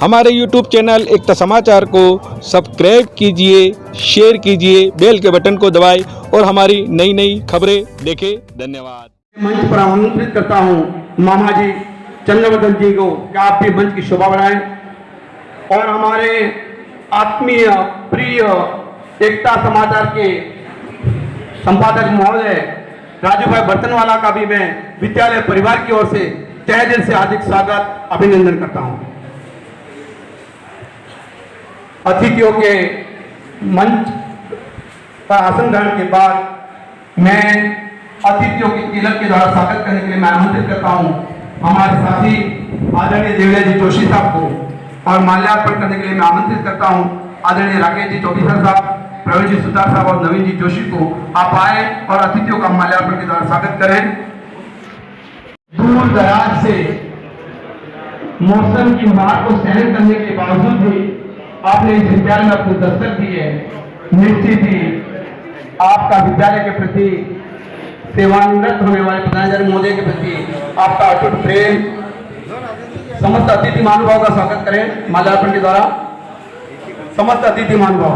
हमारे YouTube channel एकता समाचार को सब्सक्राइब कीजिए, शेयर कीजिए, बेल के बटन को दबाएं और हमारी नई नई खबरें देखें। धन्यवाद। मंच पर आमंत्रित करता हूं मामा जी चंद्रवर्धन जी को कि आप भी मंच की शोभा बढ़ाएं और हमारे आत्मीय प्रिय एकता समाचार के संपादक महोदय राजू भाई बर्तनवाला का भी मैं विद्यालय परिवार की ओर से तहे दिल से हार्दिक स्वागत अभिनंदन करता हूं। अतिथियों के मंच पर आसन ग्रहण के बाद मैं अतिथियों के तिलक के द्वारा स्वागत करने के लिए मैं आमंत्रित करता हूं हमारे साथी आदरणीय देवले जी जोशी साहब को और माल्यार्पण करने के लिए मैं आमंत्रित करता हूं आदरणीय राकेश जी चौधरी साहब, प्रवीण जी सुतार साहब और नवीन जी जोशी को। आप आए और अतिथियों का माल्यार्पण के द्वारा स्वागत करें। दूर दराज से मौसम की मार को सहन करने के बावजूद भी आपने इस विद्यालय में अपनी दस्तक दी है। निश्चित ही आपका विद्यालय के प्रति सेवानिवृत्त होने वाले प्रधानाचार्य महोदय के प्रति आपका अटूट प्रेम। समस्त अतिथि महानुभाव का स्वागत करें माल्यार्पण के द्वारा। समस्त अतिथि महानुभाव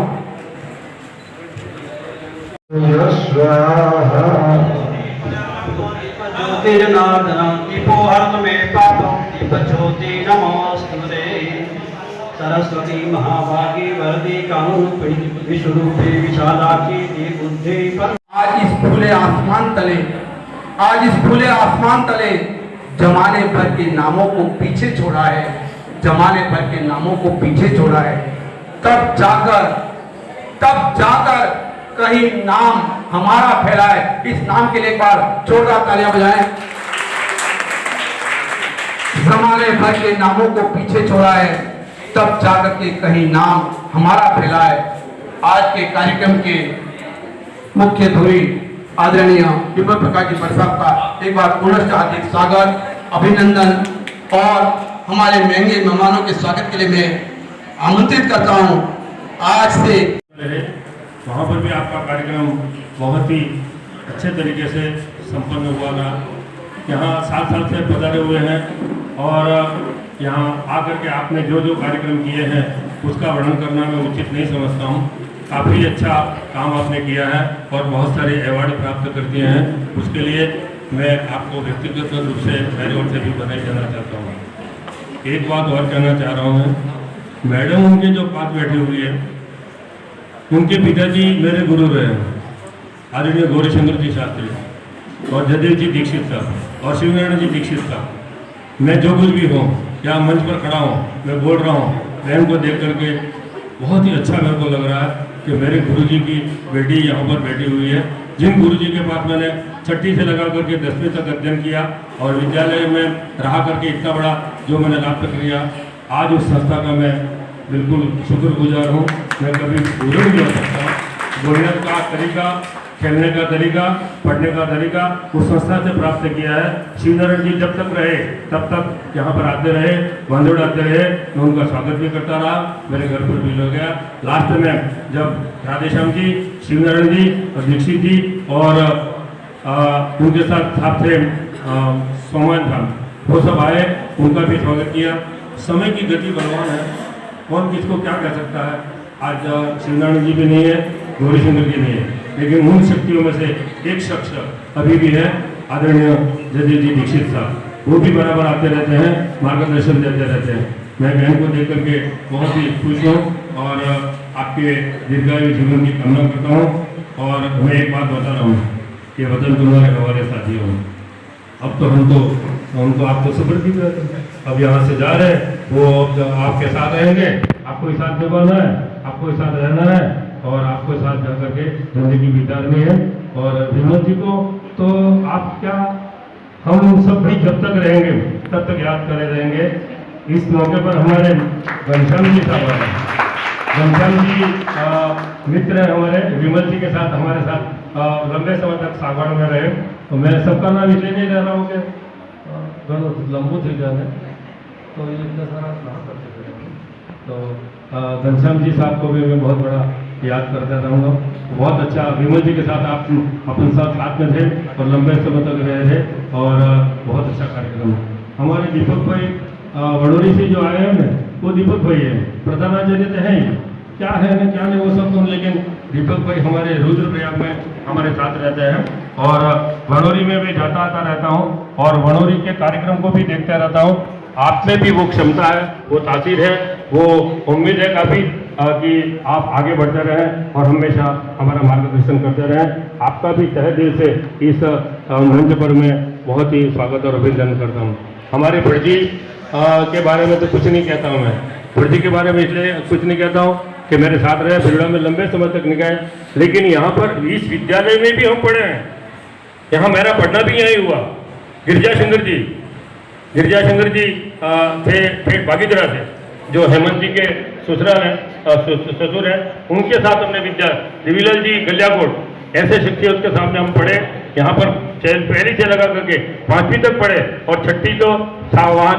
सरस्वती महाभागी वरदी कामरूपिणी विश्वरूपे विशालाक्षी बुद्धि पर आज इस खुले आसमान तले जमाने भर के नामों को पीछे छोड़ा है, जमाने भर के नामों को पीछे छोड़ा है। तब जाकर कहीं नाम हमारा फैला है। इस नाम के लिए एक बार जोरदार तालियां बजाएं। जमाने भर के नामों को पीछे छोड़ा है, तब जाकर के कहीं नाम हमारा फैला है। आज के कार्यक्रम के मुख्य धुरी आदरणीय विमल प्रकाश जी साहब का एक बार पुनः हार्दिक स्वागत अभिनंदन और हमारे महंगे मेहमानों के स्वागत के लिए मैं आमंत्रित करता हूं। आज से वहाँ पर भी आपका कार्यक्रम बहुत ही अच्छे तरीके से संपन्न हुआ था। यहाँ साल से पधारे हुए हैं और यहाँ आकर के आपने जो कार्यक्रम किए हैं उसका वर्णन करना मैं उचित नहीं समझता हूँ। काफ़ी अच्छा काम आपने किया है और बहुत सारे अवार्ड प्राप्त करते हैं। उसके लिए मैं आपको व्यक्तिगत रूप से मेरे ओर से भी बधाई देना चाहता हूँ। एक बात और कहना चाह रहा हूँ, मैडम उनके जो पास बैठी हुई है उनके पिताजी मेरे गुरु रहे हैं, आदरणीय गौरीशंकर जी शास्त्री और जयदेव जी दीक्षित साहब और शिवनारायण जी दीक्षित साहब। मैं जो कुछ भी हूँ या मंच पर खड़ा हूँ, मैं बोल रहा हूँ, बहन को देख करके बहुत ही अच्छा मेरे को लग रहा है कि मेरे गुरुजी की बेटी यहाँ पर बैठी हुई है, जिन गुरुजी के पास मैंने छठी से लगा करके 10वीं तक अध्ययन किया और विद्यालय में रहा करके इतना बड़ा जो मैंने लाभ तक लिया, आज उस संस्था का मैं बिल्कुल शुक्रगुजार हूँ। मैं कभी भूल नहीं हो सकता। बोलने का तरीका, खेलने का तरीका, पढ़ने का तरीका उस संस्था से प्राप्त किया है। शिवनारायण जी जब तक रहे तब तक यहाँ पर आते रहे, वंदे उड़ाते रहे, मैं उनका स्वागत भी करता रहा। मेरे घर पर भी हो गया। लास्ट में जब राधेश्याम जी, शिवनारायण जी और दीक्षित जी और उनके साथ थे सोमन था, वो सब आए, उनका भी स्वागत किया। समय की गति बलवान है, कौन किसको क्या कह सकता है। आज शिवनारायण जी भी नहीं है, गौरीशंकर जी नहीं है, लेकिन उन शक्तियों में से एक शख्स अभी भी है, आदरणीय जयदेव जी दीक्षित साहब। वो भी बराबर आते रहते हैं, मार्गदर्शन देते रहते हैं। मैं बहन को देख करके बहुत ही खुश हूँ और आपके दीर्घायु जीवन की कामना करता हूँ। और मैं एक बात बता रहा हूँ कि वतन तुम्हारे हमारे साथी हो। अब तो हम तो आपको सब्र भी करते हैं। अब यहाँ से जा रहे हैं, वो आपके साथ रहेंगे, आपको ही साथ निभाना है, आपको ही साथ रहना है और आपको साथ जा करके जिंदगी बितानी है। और विमल जी को तो आप क्या, हम सब भी जब तक रहेंगे तब तक याद करे रहेंगे। इस मौके पर हमारे घनश्याम जी साहब आए, घनश्याम जी मित्र हैं हमारे, विमल जी के साथ हमारे साथ लंबे समय तक सागवान में रहे। तो मैं सबका नाम इसलिए नहीं ले रहा हूँ कि दोनों लंबू थे जाने, तो ये इतना सारा कहाँ कर सकते। तो घनश्याम जी साहब को भी मैं बहुत बड़ा याद करता रहूँगा। बहुत अच्छा, विमल जी के साथ आप अपने साथ में थे और लंबे समय तक रहे थे और बहुत अच्छा कार्यक्रम। हमारे दीपक भाई वडोरी से जो आए हैं वो दीपक भाई है। प्रधानाचार्य तो है ही, क्या है क्या नहीं वो सब तो, लेकिन दीपक भाई हमारे रुद्रप्रयाग में हमारे साथ रहते हैं और वनौरी में भी जाता आता रहता हूँ और वनौरी के कार्यक्रम को भी देखता रहता हूँ। आप में भी वो क्षमता है, वो तासीर है, वो उम्मीद है काफ़ी कि आप आगे बढ़ते रहें और हमेशा हमारा मार्गदर्शन करते रहें। आपका भी तहे दिल से इस मंच पर मैं बहुत ही स्वागत और अभिनंदन करता हूँ। हमारे भटजी के बारे में तो कुछ नहीं कहता हूँ मैं, भटजी के बारे में इसलिए कुछ नहीं कहता हूँ कि मेरे साथ रहे, भिलड़ा में लंबे समय तक निकाय, लेकिन यहाँ पर इस विद्यालय में भी हम पढ़े हैं। यहाँ मेरा पढ़ना भी यहीं हुआ। गिरजा शंकर जी थे ठेठ बागीदरा से, जो हेमंत जी के ससुर हैं, उनके साथ हमने विद्या, देवीलाल जी गलियाकोट, ऐसे शख्सियत के सामने हम पढ़े। यहाँ पर पहली से लगा करके 5वीं तक पढ़े और 6ठी तो वहाँ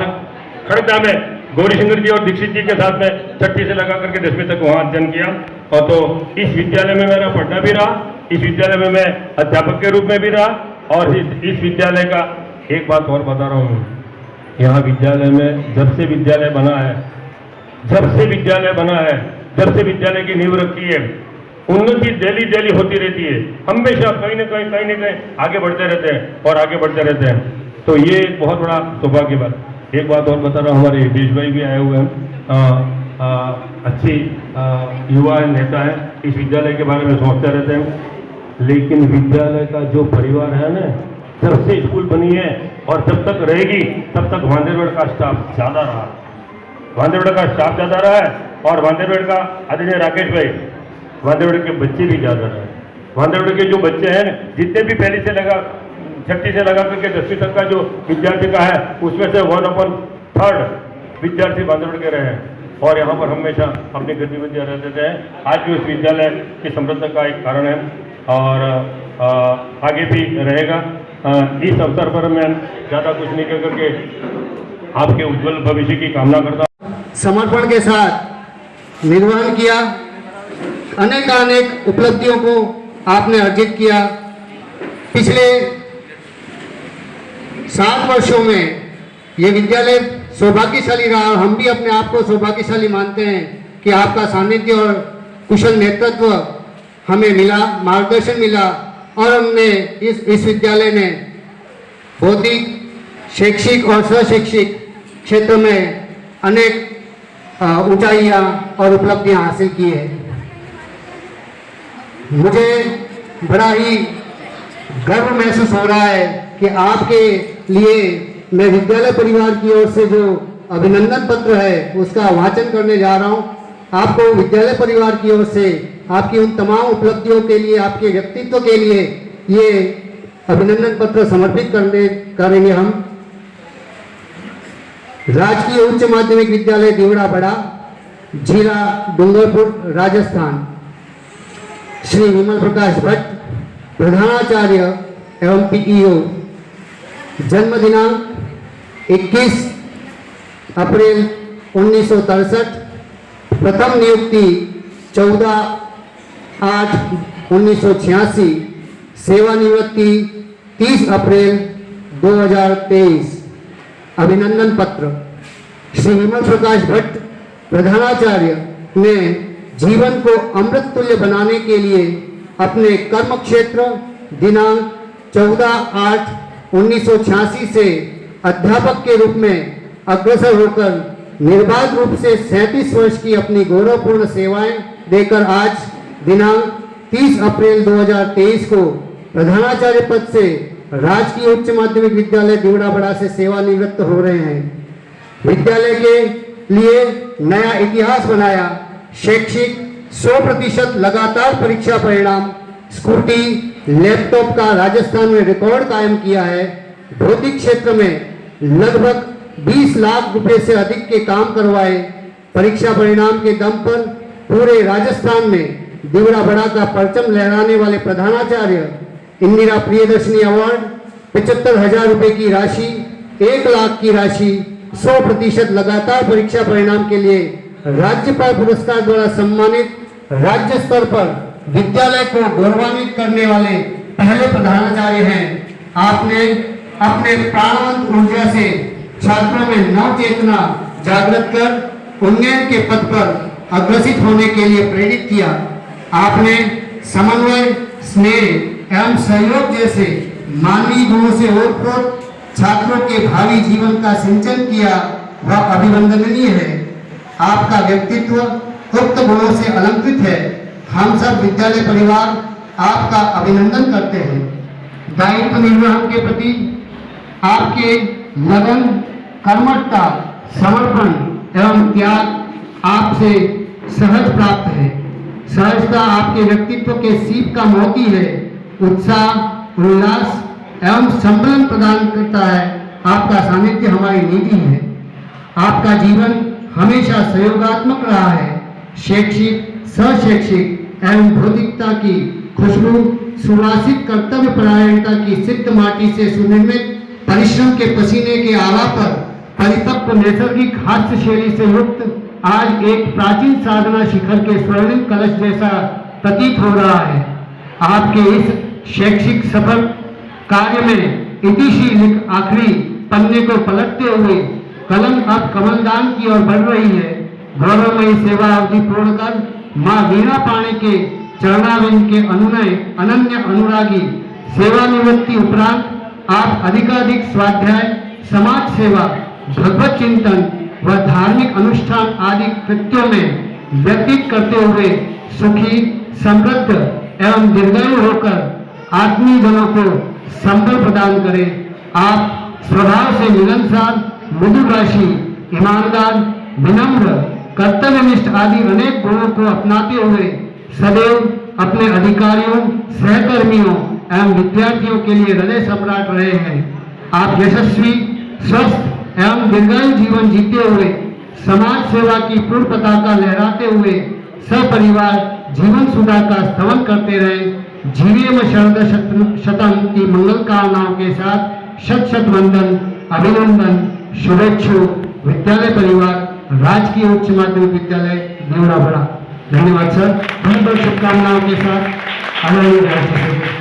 खड़गदा में गौरी शंकर जी और दीक्षित जी के साथ में 6ठी से लगा करके 10वीं तक वहाँ अध्ययन किया। और तो इस विद्यालय में मेरा पढ़ना भी रहा, इस विद्यालय में मैं अध्यापक के रूप में भी रहा। और इस विद्यालय का एक बात और बता रहा हूँ, यहाँ विद्यालय में जब से विद्यालय बना है, जब से विद्यालय की नींव रखी है, उन्नति डेली होती रहती है। हमेशा कहीं न कहीं आगे बढ़ते रहते हैं और आगे बढ़ते रहते हैं। तो ये बहुत बड़ा सौभाग्य की बात। एक बात और बता रहा हूँ, हमारे देश भाई भी आए हुए हैं, अच्छी युवा नेता है, इस विद्यालय के बारे में सोचते रहते हैं। लेकिन विद्यालय का जो परिवार है ना, जब से स्कूल बनी है और जब तक रहेगी तब तक वांदेरगढ़ का स्टाफ ज़्यादा रहा, वांदेरगढ़ का स्टाफ ज़्यादा रहा है। और वांदेरगढ़ का आदरणीय राकेश भाई, वांदेरगढ़ के बच्चे भी ज़्यादा रहे। वांदेरगढ़ के जो बच्चे हैं, जितने भी पहली से लगा 6ठी से लगा करके 10वीं तक का जो विद्यार्थी का है, उसमें से 1/3 विद्यार्थी वांदेरगढ़ के रहे हैं और यहाँ पर हमेशा अपनी गतिविधियाँ रहते थे। आज भी उस विद्यालय की समृद्धि का एक कारण है और आगे भी रहेगा। इस अवसर पर मैं ज़्यादा कुछ नहीं कह करके आपके उज्जवल भविष्य की कामना करता हूँ। समर्पण के साथ निर्वहन किया, अनेक उपलब्धियों को आपने अर्जित किया। पिछले 7 वर्षों में ये विद्यालय सौभाग्यशाली रहा और हम भी अपने आप को सौभाग्यशाली मानते हैं कि आपका सानिध्य और कुशल नेतृत्व हमें मिला, मार्गदर्शन मिला और हमने इस विद्यालय में बौद्धिक, शैक्षिक और स्वशैक्षिक क्षेत्र में अनेक ऊंचाइयां और उपलब्धियां हासिल की है। मुझे बड़ा ही गर्व महसूस हो रहा है कि आपके लिए मैं विद्यालय परिवार की ओर से जो अभिनंदन पत्र है उसका वाचन करने जा रहा हूं। आपको विद्यालय परिवार की ओर से आपकी उन तमाम उपलब्धियों के लिए, आपके व्यक्तित्व के लिए ये अभिनंदन पत्र समर्पित करेंगे हम। राजकीय उच्च माध्यमिक विद्यालय दीवड़ा बड़ा, जिला डूंगरपुर, राजस्थान, श्री विमल प्रकाश भट्ट, प्रधानाचार्य एवं पीईओ। जन्म दिनांक 21 अप्रैल 1963, प्रथम नियुक्ति 14/8/1986, सेवानिवृत्ति 30 अप्रैल 2023। अभिनंदन पत्र। श्री विमल प्रकाश भट्ट प्रधानाचार्य ने जीवन को अमृत तुल्य बनाने के लिए अपने कर्म क्षेत्र दिनांक 14/8/1986 से अध्यापक के रूप में अग्रसर होकर निर्बाध रूप से 37 वर्ष की अपनी गौरवपूर्ण सेवाएं देकर आज दिनांक 30 अप्रैल 2023 को प्रधानाचार्य पद से राजकीय उच्च माध्यमिक विद्यालय दीवड़ा बड़ा से सेवानिवृत्त हो रहे हैं। विद्यालय के लिए नया इतिहास बनाया। शैक्षिक 100% लगातार परीक्षा परिणाम, स्कूटी, लैपटॉप का राजस्थान में रिकॉर्ड कायम किया है। भौतिक क्षेत्र में लगभग 20 लाख रुपए से अधिक के काम करवाए। परीक्षा परिणाम के दम पर पूरे राजस्थान में दीवड़ा बड़ा का परचम लहराने वाले प्रधानाचार्य इंदिरा प्रियदर्शनी अवार्ड, 75,000 रुपए की राशि, 1 लाख की राशि, 100% लगातार परीक्षा परिणाम के लिए राज्यपाल पुरस्कार द्वारा सम्मानित, राज्य स्तर पर विद्यालय को गौरवान्वित करने वाले पहले प्रधानाचार्य हैं। आपने अपने प्राणवंत ऊर्जा से छात्रों में नव चेतना जागृत कर उन्नयन के पथ पर अग्रसित होने के लिए प्रेरित किया। आपने समन्वय, स्नेह एवं सहयोग जैसे मानवीय गुणों से ओतप्रोत छात्रों के भावी जीवन का सिंचन किया, वह अभिनंदनीय है। आपका व्यक्तित्व उक्त गुणों से अलंकृत है। हम सब विद्यालय परिवार आपका अभिनंदन करते हैं। दायित्व निर्वहन के प्रति आपके लगन, कर्मठता, समर्पण एवं त्याग आपसे सहज प्राप्त है। सहजता आपके व्यक्तित्व के सीप का मोती है। उत्साह, उल्लास एवं संबलन प्रदान करता है। आपका सानिध्य हमारी नीति है। आपका जीवन हमेशा सहयोगात्मक रहा है। शैक्षिक, सशैक्षिक एवं भौतिकता की खुशबू, सुवासित कर्तव्य परायणता की सिद्ध माटी से सुनिर्मित परिश्रम के पसीने के आवा पर परिपक्व नैसर्गिक हास्य शैली से युक्त आज एक प्राचीन साधना शिखर के स्वर्णिम कलश जैसा प्रतीत हो रहा है। आपके इस शैक्षिक सफल कार्य में इतिशी लिख आखिरी पन्ने को पलटते हुए कलम अब कमलदान की ओर बढ़ रही है। गौरवमयी सेवा अवधि पूर्ण कर माँ वीणा पाणी के चरणाविंद के अनुनय अनन्य अनुरागी सेवानिवृत्ति उपरांत आप अधिकाधिक स्वाध्याय, समाज सेवा, भगवत चिंतन व धार्मिक अनुष्ठान आदि कृत्यों में व्यतीत करते हुए सुखी, समृद्ध एवं दीर्घायु होकर आत्मीय जनों को संबल प्रदान करें। आप स्वभाव से मिलनसार, मृदुभाषी, ईमानदार, विनम्र, कर्तव्यनिष्ठ आदि अनेक गुणों को अपनाते हुए सदैव अपने अधिकारियों, सहकर्मियों एवं विद्यार्थियों के लिए हृदय सम्राट रहे हैं। आप यशस्वी, स्वस्थ एवं दीर्घायु जीवन जीते हुए समाज सेवा की पूर्ण पताका लहराते हुए सपरिवार जीवन सुधा का स्तवन करते रहे। जीवेम शरद शतम की मंगल कामनाओं के साथ शत शत वंदन, अभिनंदन, शुभेच्छु। विद्यालय परिवार, राजकीय उच्च माध्यमिक विद्यालय देवराबड़ा। धन्यवाद सर। बहुत बहुत शुभकामनाओं के साथ आनंद राष्ट्र।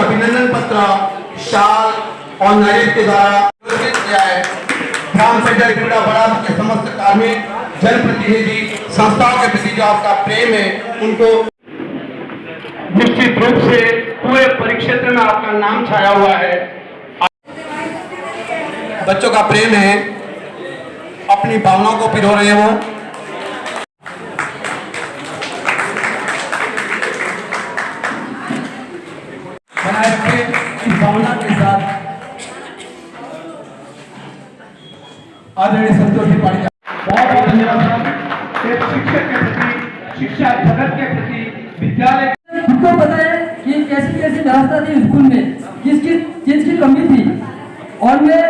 अभिनंदन पत्र, शाल और नारियल के द्वारा किया है। ग्राम पंचायत बड़ा के समस्त कार्मिक, जनप्रतिनिधि, संस्थाओं के प्रति जो आपका प्रेम है उनको निश्चित रूप से पूरे परिक्षेत्र में आपका नाम छाया हुआ है। बच्चों का प्रेम है, अपनी भावनाओं को पिरो रहे हैं वो। बनाए रखे इस भावना के साथ आदरणीय संतोषी पारिजात बहुत बहुत धन्यवाद सर। एक शिक्षक के प्रति, शिक्षा जगत के प्रति, विद्यालय खुद पता है कि कैसी कैसी व्यवस्था थी स्कूल में, किसकी चीज की कमी थी। और मैं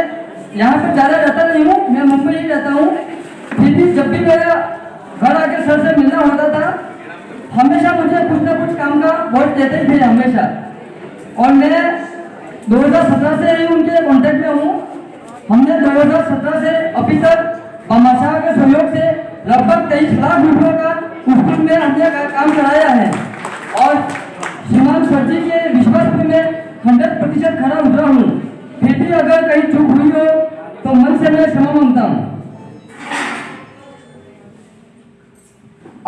यहाँ पे ज्यादा रहता नहीं हूँ, मैं मुंबई ही रहता हूँ। फिर भी जब भी मेरा घर आके सर से मिलना होता था, हमेशा मुझे कुछ ना कुछ काम का वोट देते थे हमेशा। और मैं 2017 से ही उनके कांटेक्ट में हूँ। हमने 2017 से अभी तक भामाशाह के सहयोग से लगभग 23 लाख रुपयों का स्कूल में हमने काम कराया है। और श्रीमान सर जी के विश्वास पे मैं 100% खड़ा उतरा हूँ। फिर भी अगर कहीं चूक हुई हो तो मन से मैं क्षमा मांगता हूँ।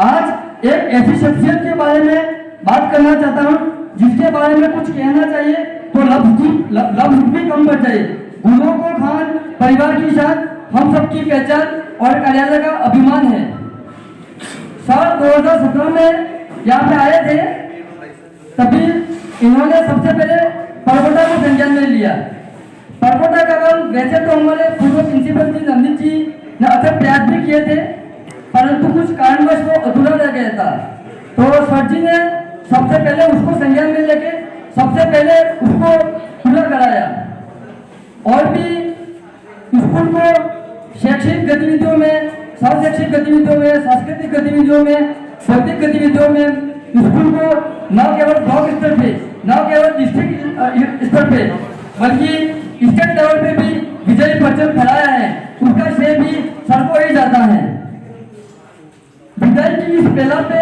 आज एक ऐसी शख्सियत के बारे में बात करना चाहता हूँ जिसके बारे में कुछ कहना चाहिए तो लफ्ज भी कम पड़ जाए। गुरुओं को खान परिवार की शान, हम सबकी पहचान और कार्यालय का अभिमान है। साल 2017 में यहाँ पे आए थे, तभी इन्होंने सबसे पहले परकोटा को संज्ञान में लिया। परकोटा का काम वैसे तो हमारे पूर्व प्रिंसिपल जी नवनीत जी ने अथक प्रयास भी किए थे, परंतु कुछ कारणवश वो अधूरा रह गया था। तो सर जी ने सबसे पहले उसको संज्ञान में लेके सबसे पहले उसको पूरा कराया। और भी स्कूल को शैक्षिक गतिविधियों में, शैक्षिक गतिविधियों में, सांस्कृतिक गतिविधियों में, बौद्धिक गतिविधियों में स्कूल को न केवल ब्लॉक स्तर पे, न केवल डिस्ट्रिक्ट स्तर पे, बल्कि स्टेट लेवल पे भी विजयी परचम फहराया है। उसका श्रेय भी सर को ही जाता है। विजय की इस बेला पे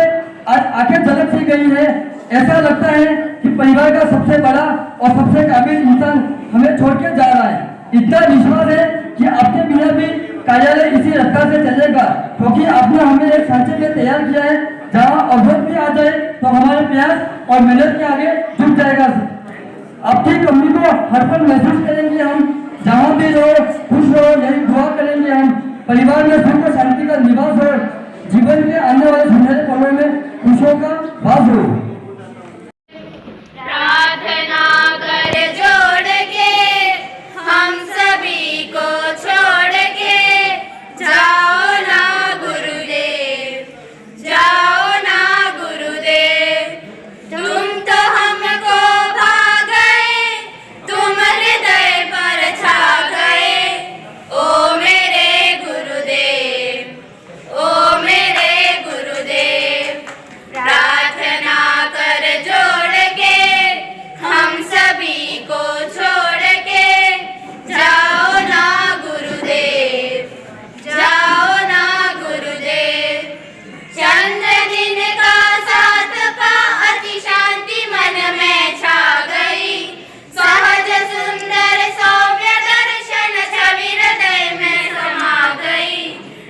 आज आखिर झलक सी गई है। ऐसा लगता है कि परिवार का सबसे बड़ा और सबसे काबिल इंसान हमें छोड़ के जा रहा है। इतना विश्वास है कि आपके बिना भी कार्यालय इसी रफ्तार से चलेगा, क्योंकि आपने हमें एक सांचे में तैयार किया है जहां अवरोध भी आ जाए तो हमारे प्रयास और मेहनत के आगे झुक जाएगा। आपकी कमी को हर पल महसूस करेंगे हम, जहां भी रहो खुश रहो, यही दुआ करेंगे हम। परिवार में सुख और शांति का निवास हो, जीवन के आने वाले सुनहरे पलों में खुशियों का वास हो। प्रार्थना कर जोड़ के हम सभी को छोड़ के जाओ ना गुरुदेव, जाओ ना गुरुदेव। तुम तो हमको भा गए, तुम हृदय पर छा गए। ओ मेरे गुरुदेव, ओ मेरे गुरुदेव। प्रार्थना कर जोड़ के हम सभी को छोड़ के जाओ ना गुरुदेव, जाओ ना गुरुदेव। चंद्र दिन का साथ पा अति शांति मन में छा गई। सहज सुंदर सौम्य दर्शन छवि हृदय में समा गई।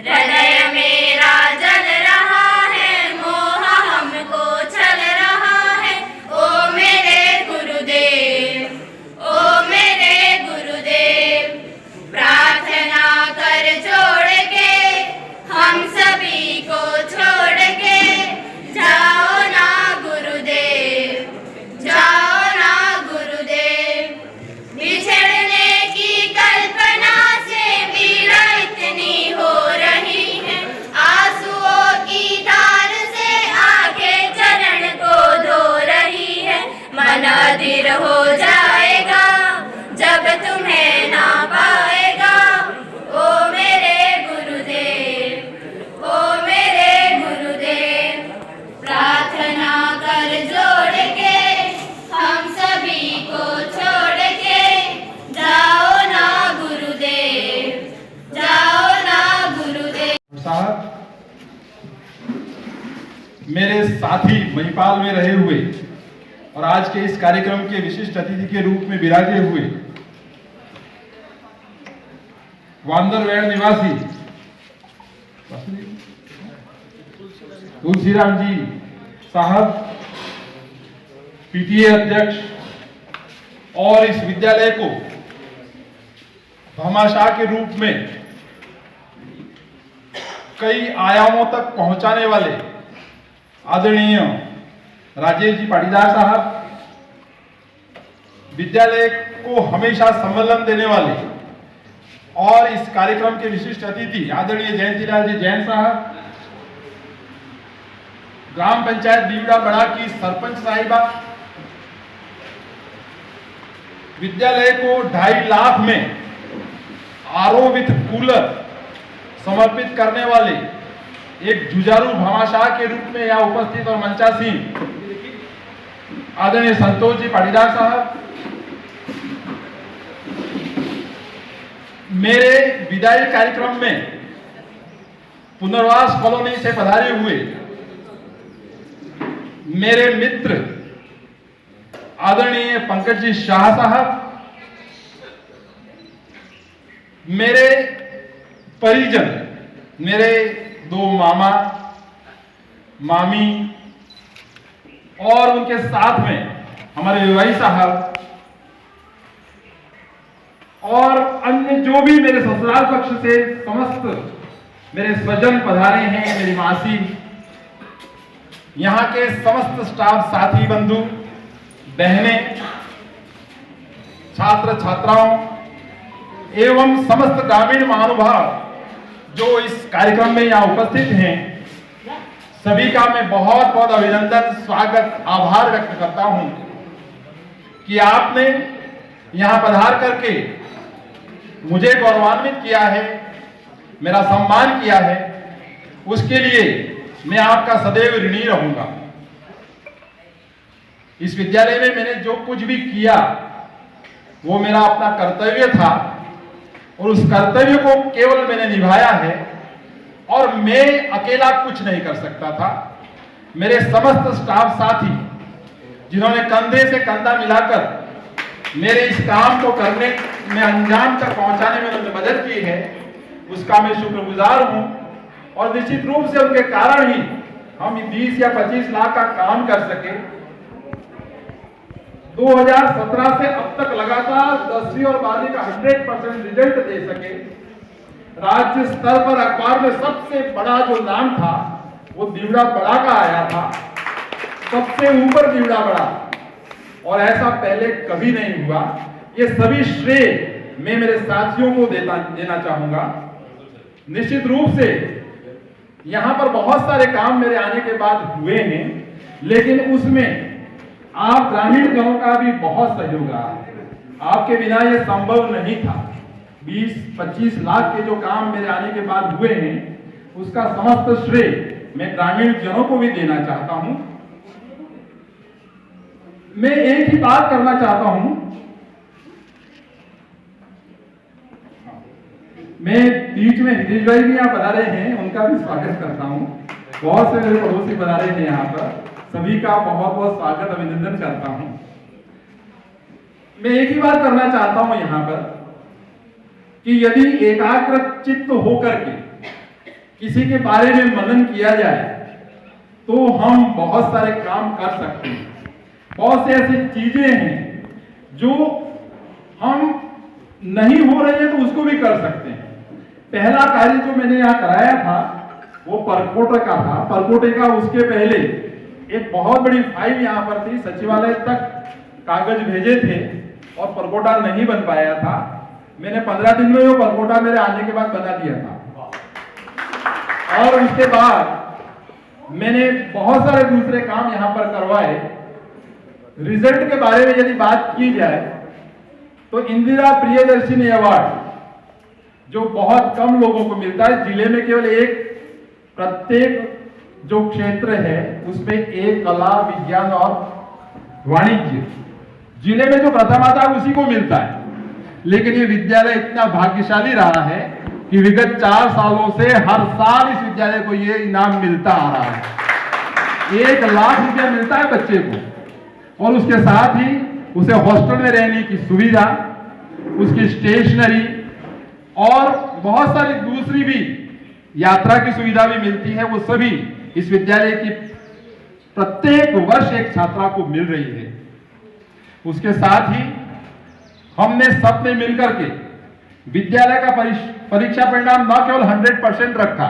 हृदय मेरा जल रहा है, मोह हमको छल रहा है। ओ मेरे गुरुदेव, ओ मेरे गुरुदेव। प्रार्थना कर जोड़ के हम सभी को छोड़ के जाओ ना गुरुदेव, जाओ ना गुरुदेव। बिछड़ने की कल्पना से पीड़ा इतनी हो रही है, आंसुओं की धार से आंखें चरण को धो रही है। मन अधीर हो जाएगा जब तुम्हें ना पाएगा। ओ मेरे गुरुदेव, ओ मेरे गुरुदेव। प्रार्थना कर जोड़ के हम सभी को छोड़ के जाओ ना गुरुदेव, जाओ ना गुरुदेव। साहब, मेरे साथी महिपाल में रहे हुए और आज के इस कार्यक्रम के विशिष्ट अतिथि के रूप में विराजे हुए वांदरवेड़ निवासी तुलसीराम जी साहब, पीटीए अध्यक्ष, और इस विद्यालय को भामाशाह के रूप में कई आयामों तक पहुंचाने वाले आदरणीय राजेश जी पाटीदार साहब, विद्यालय को हमेशा सम्मेलन देने वाले और इस कार्यक्रम के विशिष्ट अतिथि आदरणीय जयंतीलाल जी जैन साहब, ग्राम पंचायत बीवड़ा बड़ा की सरपंच साहिबा, विद्यालय को 2.5 लाख में आरओ विथ कूलर समर्पित करने वाले एक जुझारू भामाशाह के रूप में यहाँ उपस्थित और मंचासीन आदरणीय संतोष जी पाटीदार साहब, मेरे विदाई कार्यक्रम में पुनर्वास कॉलोनी से पधारे हुए मेरे मित्र आदरणीय पंकज जी शाह साहब, मेरे परिजन, मेरे 2 मामा मामी और उनके साथ में हमारे विवाही साहब और अन्य जो भी मेरे ससुराल पक्ष से समस्त मेरे स्वजन पधारे हैं, मेरी मासी, यहाँ के समस्त स्टाफ, साथी, बंधु, बहनें, छात्र छात्राओं एवं समस्त ग्रामीण महानुभाव जो इस कार्यक्रम में यहाँ उपस्थित हैं, सभी का मैं बहुत बहुत अभिनंदन, स्वागत, आभार व्यक्त करता हूं कि आपने यहाँ पधार करके मुझे गौरवान्वित किया है, मेरा सम्मान किया है। उसके लिए मैं आपका सदैव ऋणी रहूंगा। इस विद्यालय में मैंने जो कुछ भी किया वो मेरा अपना कर्तव्य था और उस कर्तव्य को केवल मैंने निभाया है और मैं अकेला कुछ नहीं कर सकता था। मेरे समस्त स्टाफ साथी जिन्होंने कंधे से कंधा मिलाकर मेरे इस काम को करने में अंजाम तक पहुंचाने में उन्होंने मदद की है, उसका मैं शुक्रगुजार हूं और निश्चित रूप से उनके कारण ही हम 20 या 25 लाख का काम कर सके। 2017 से अब तक लगातार 10वीं और 12वीं का 100% रिजल्ट दे सके। राज्य स्तर पर अखबार में सबसे बड़ा जो नाम था वो बीवड़ा बड़ा का आया था, सबसे ऊपर बीवड़ा बड़ा, और ऐसा पहले कभी नहीं हुआ। ये सभी श्रेय मैं मेरे साथियों को देना चाहूंगा। निश्चित रूप से यहाँ पर बहुत सारे काम मेरे आने के बाद हुए हैं, लेकिन उसमें आप ग्रामीण जनों का भी बहुत सहयोग रहा। आपके बिना ये संभव नहीं था। 20-25 लाख के जो काम मेरे आने के बाद हुए हैं, उसका समस्त श्रेय मैं ग्रामीण जनों को भी देना चाहता हूं। मैं एक ही बात करना चाहता हूं, मैं बीच में हितेश भाई भी यहाँ बता रहे हैं, उनका भी स्वागत करता हूं। बहुत से मेरे पड़ोसी बता रहे हैं यहाँ पर, सभी का बहुत बहुत स्वागत, अभिनंदन करता हूं। मैं एक ही बात करना चाहता हूं यहाँ पर कि यदि एकाग्र चित्त होकर के किसी के बारे में मनन किया जाए तो हम बहुत सारे काम कर सकते हैं। बहुत से ऐसी चीजें हैं जो हम नहीं हो रही है तो उसको भी कर सकते हैं। पहला कार्य जो मैंने यहाँ कराया था वो परकोटे का था। परकोटे का उसके पहले एक बहुत बड़ी फाइल यहाँ पर थी, सचिवालय तक कागज भेजे थे और परकोटा नहीं बन पाया था। मैंने 15 दिन में वो परकोटा मेरे आने के बाद बना दिया था। और उसके बाद मैंने बहुत सारे दूसरे काम यहाँ पर करवाए। रिजल्ट के बारे में यदि बात की जाए तो इंदिरा प्रियदर्शिनी अवार्ड जो बहुत कम लोगों को मिलता है, जिले में केवल एक, प्रत्येक जो क्षेत्र है उसमें एक कला, विज्ञान और वाणिज्य, जिले में जो प्रथम आता है उसी को मिलता है। लेकिन ये विद्यालय इतना भाग्यशाली रहा है कि विगत 4 सालों से हर साल इस विद्यालय को ये इनाम मिलता आ रहा है। 1 लाख रुपया मिलता है बच्चे को, और उसके साथ ही उसे हॉस्टल में रहने की सुविधा, उसकी स्टेशनरी और बहुत सारी दूसरी भी यात्रा की सुविधा भी मिलती है। वो सभी इस विद्यालय की प्रत्येक वर्ष एक छात्रा को मिल रही है। उसके साथ ही हमने सबने मिलकर के विद्यालय का परीक्षा परिणाम न केवल 100% रखा,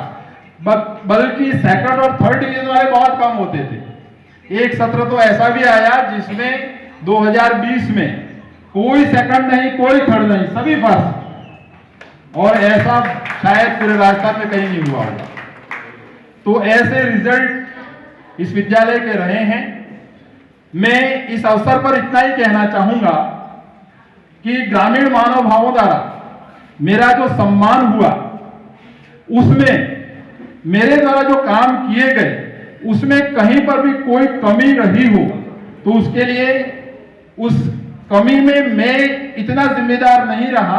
बल्कि सेकंड और थर्ड डिवीजन वाले बहुत कम होते थे। एक सत्र तो ऐसा भी आया जिसमें 2020 में कोई सेकंड नहीं, कोई थर्ड नहीं, सभी फर्स्ट, और ऐसा शायद पूरे राजस्थान में कहीं नहीं हुआ होगा। तो ऐसे रिजल्ट इस विद्यालय के रहे हैं। मैं इस अवसर पर इतना ही कहना चाहूंगा कि ग्रामीण मानव भावों द्वारा मेरा जो सम्मान हुआ, उसमें मेरे द्वारा जो काम किए गए उसमें कहीं पर भी कोई कमी रही हो तो उसके लिए उस कमी में मैं इतना जिम्मेदार नहीं रहा।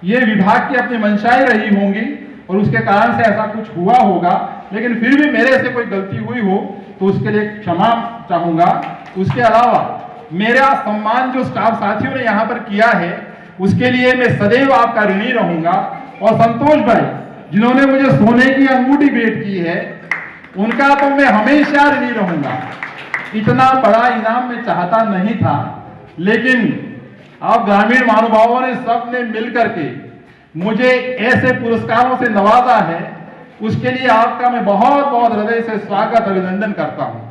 ये विभाग की अपनी मंशाएं रही होंगी और उसके कारण से ऐसा कुछ हुआ होगा, लेकिन फिर भी मेरे से कोई गलती हुई हो तो उसके लिए क्षमा चाहूंगा। उसके अलावा मेरा सम्मान जो स्टाफ साथियों ने यहाँ पर किया है उसके लिए मैं सदैव आपका ऋणी रहूंगा। और संतोष भाई जिन्होंने मुझे सोने की अंगूठी भेंट की है उनका तो मैं हमेशा ऋणी रहूंगा। इतना बड़ा इनाम मैं चाहता नहीं था, लेकिन आप ग्रामीण महानुभावों ने सबने मिलकर के मुझे ऐसे पुरस्कारों से नवाजा है, उसके लिए आपका मैं बहुत बहुत हृदय से स्वागत अभिनंदन करता हूं।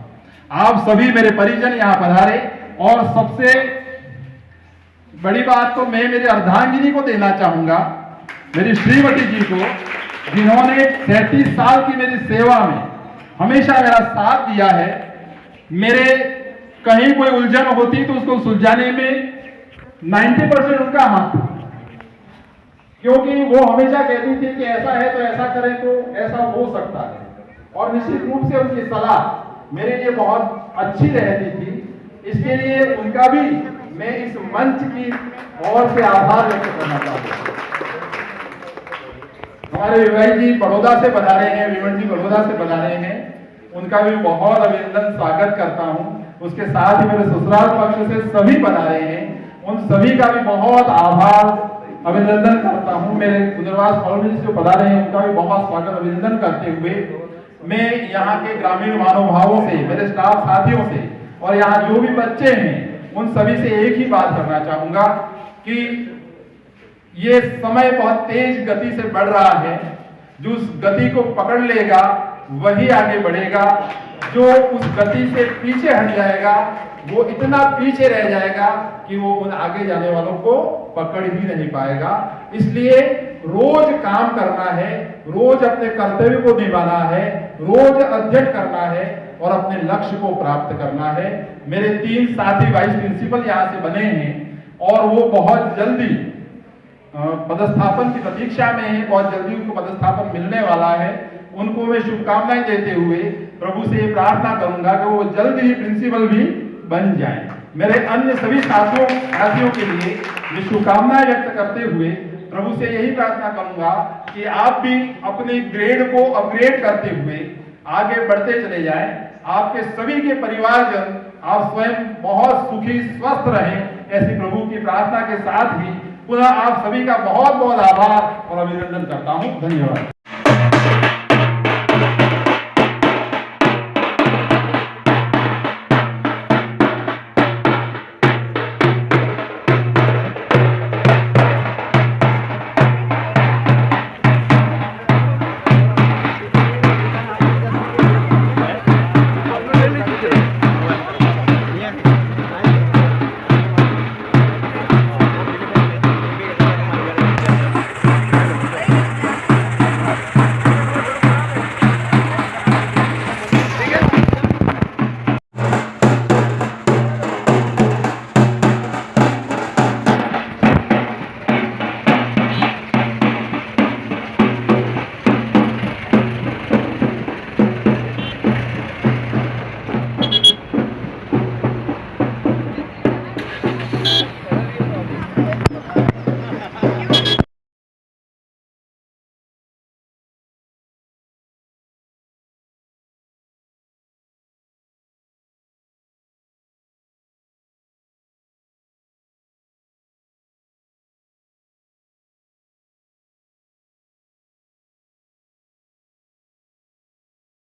आप सभी मेरे परिजन यहाँ पधारे, और सबसे बड़ी बात तो मैं मेरी अर्धांगिनी को देना चाहूंगा, मेरी श्रीमती जी को, जिन्होंने 37 साल की मेरी सेवा में हमेशा मेरा साथ दिया है। मेरे कहीं कोई उलझन होती तो उसको सुलझाने में 90% उनका हाथ था, क्योंकि वो हमेशा कहती थी कि ऐसा है तो ऐसा करें तो ऐसा हो सकता है, और निश्चित रूप से उनकी सलाह मेरे लिए बहुत अच्छी रहती थी। इसके लिए उनका भी मैं इस मंच की ओर से आभार व्यक्त करना चाहता हूँ। हमारे विवाही जी बड़ौदा से बता रहे हैं, विमल जी बड़ौदा से बता रहे हैं, उनका भी बहुत अभिनंदन स्वागत करता हूं। उसके साथ ही मेरे ससुराल पक्ष से सभी बता रहे हैं, उन सभी का भी बहुत आभार अभिनंदन करता हूं। मेरे गुजरवास फॉलोजी जो बता रहे हैं उनका भी बहुत स्वागत अभिनंदन करते हुए मैं यहाँ के ग्रामीण महानुभावों से, मेरे स्टाफ साथियों से और यहाँ जो भी बच्चे हैं उन सभी से एक ही बात करना चाहूंगा कि ये समय बहुत तेज गति से बढ़ रहा है। जो उस गति को पकड़ लेगा वही आगे बढ़ेगा, जो उस गति से पीछे हट जाएगा वो इतना पीछे रह जाएगा कि वो उन आगे जाने वालों को पकड़ ही नहीं पाएगा। इसलिए रोज काम करना है, रोज अपने कर्तव्य को निभाना है, रोज अध्ययन करना है और अपने लक्ष्य को प्राप्त करना है। मेरे 3 साथी वाइस प्रिंसिपल यहाँ से बने हैं और वो बहुत जल्दी पदस्थापन की प्रतीक्षा में है, बहुत जल्दी उनको पदस्थापन मिलने वाला है। उनको मैं शुभकामनाएं देते हुए प्रभु से प्रार्थना करूंगा कि वो जल्द ही प्रिंसिपल भी बन जाएं। मेरे अन्य सभी साथियों के लिए मैं शुभकामनाएं व्यक्त करते हुए प्रभु से यही प्रार्थना करूंगा कि आप भी अपने ग्रेड को अपग्रेड करते हुए आगे बढ़ते चले जाएं। आपके सभी के परिवारजन, आप स्वयं बहुत सुखी स्वस्थ रहें, ऐसी प्रभु की प्रार्थना के साथ ही पुनः आप सभी का बहुत बहुत आभार और अभिनंदन करता हूं। धन्यवाद।